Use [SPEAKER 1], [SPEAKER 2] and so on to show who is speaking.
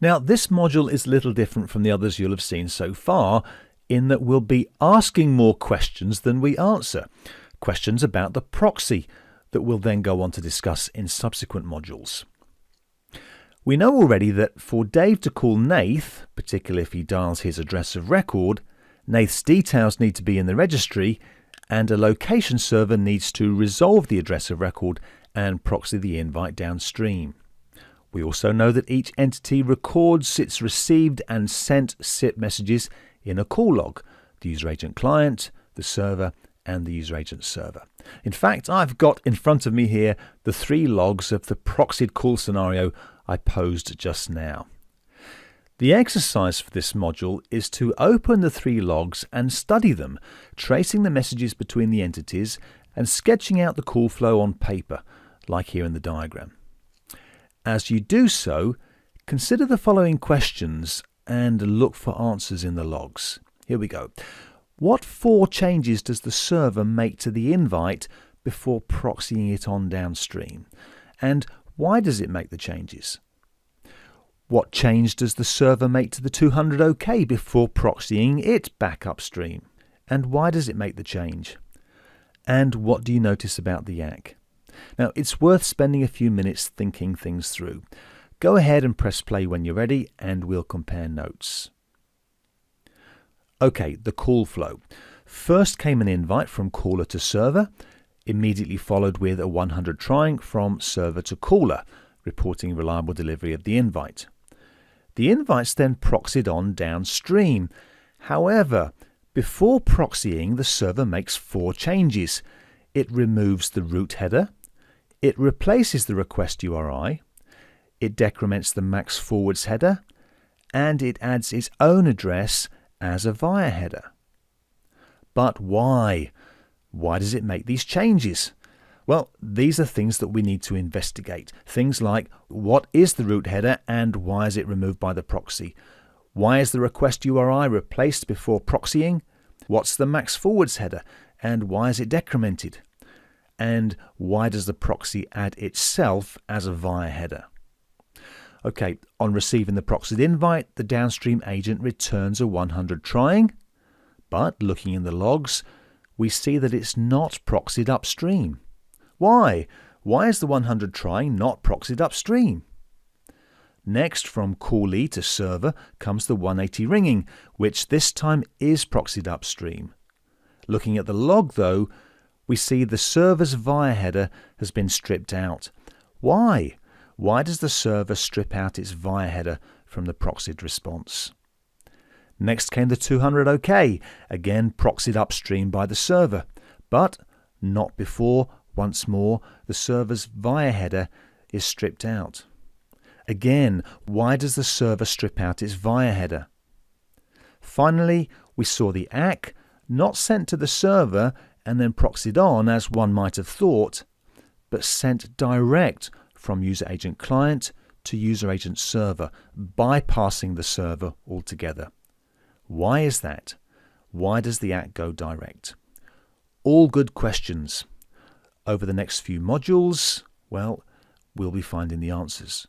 [SPEAKER 1] Now, this module is a little different from the others you'll have seen so far in that we'll be asking more questions than we answer. Questions about the proxy that we'll then go on to discuss in subsequent modules. We know already that for Dave to call Nath, particularly if he dials his address of record, Nath's details need to be in the registry and a location server needs to resolve the address of record and proxy the invite downstream. We also know that each entity records its received and sent SIP messages in a call log, the user agent client, the server, and the user agent server. In fact, I've got in front of me here the 3 logs of the proxied call scenario I posed just now. The exercise for this module is to open the 3 logs and study them, tracing the messages between the entities and sketching out the call flow on paper, like here in the diagram. As you do so, consider the following questions and look for answers in the logs. Here we go. What 4 changes does the server make to the invite before proxying it on downstream? And why does it make the changes? What change does the server make to the 200 OK before proxying it back upstream? And why does it make the change? And what do you notice about the YAC? Now, it's worth spending a few minutes thinking things through. Go ahead and press play when you're ready and we'll compare notes. OK, the call flow. First came an invite from caller to server, immediately followed with a 100 trying from server to caller, reporting reliable delivery of the invite. The invite's then proxied on downstream. However, before proxying, the server makes 4 changes. It removes the root header, it replaces the request URI, it decrements the max forwards header, and it adds its own address as a via header. But why? Why does it make these changes? Well, these are things that we need to investigate. Things like, what is the root header and why is it removed by the proxy? Why is the request URI replaced before proxying? What's the max forwards header and why is it decremented? And why does the proxy add itself as a via header? Okay, on receiving the proxied invite, the downstream agent returns a 100 trying, but looking in the logs, we see that it's not proxied upstream. Why? Why is the 100 trying not proxied upstream? Next, from callee to server comes the 180 ringing, which this time is proxied upstream. Looking at the log though, we see the server's via header has been stripped out. Why? Why does the server strip out its via header from the proxied response? Next came the 200 OK, again proxied upstream by the server, but not before, once more, the server's via header is stripped out. Again, why does the server strip out its via header? Finally, we saw the ACK not sent to the server and then proxied on as one might have thought, but sent direct from user agent client to user agent server, bypassing the server altogether. Why is that? Why does the ACK go direct? All good questions. Over the next few modules, well, we'll be finding the answers.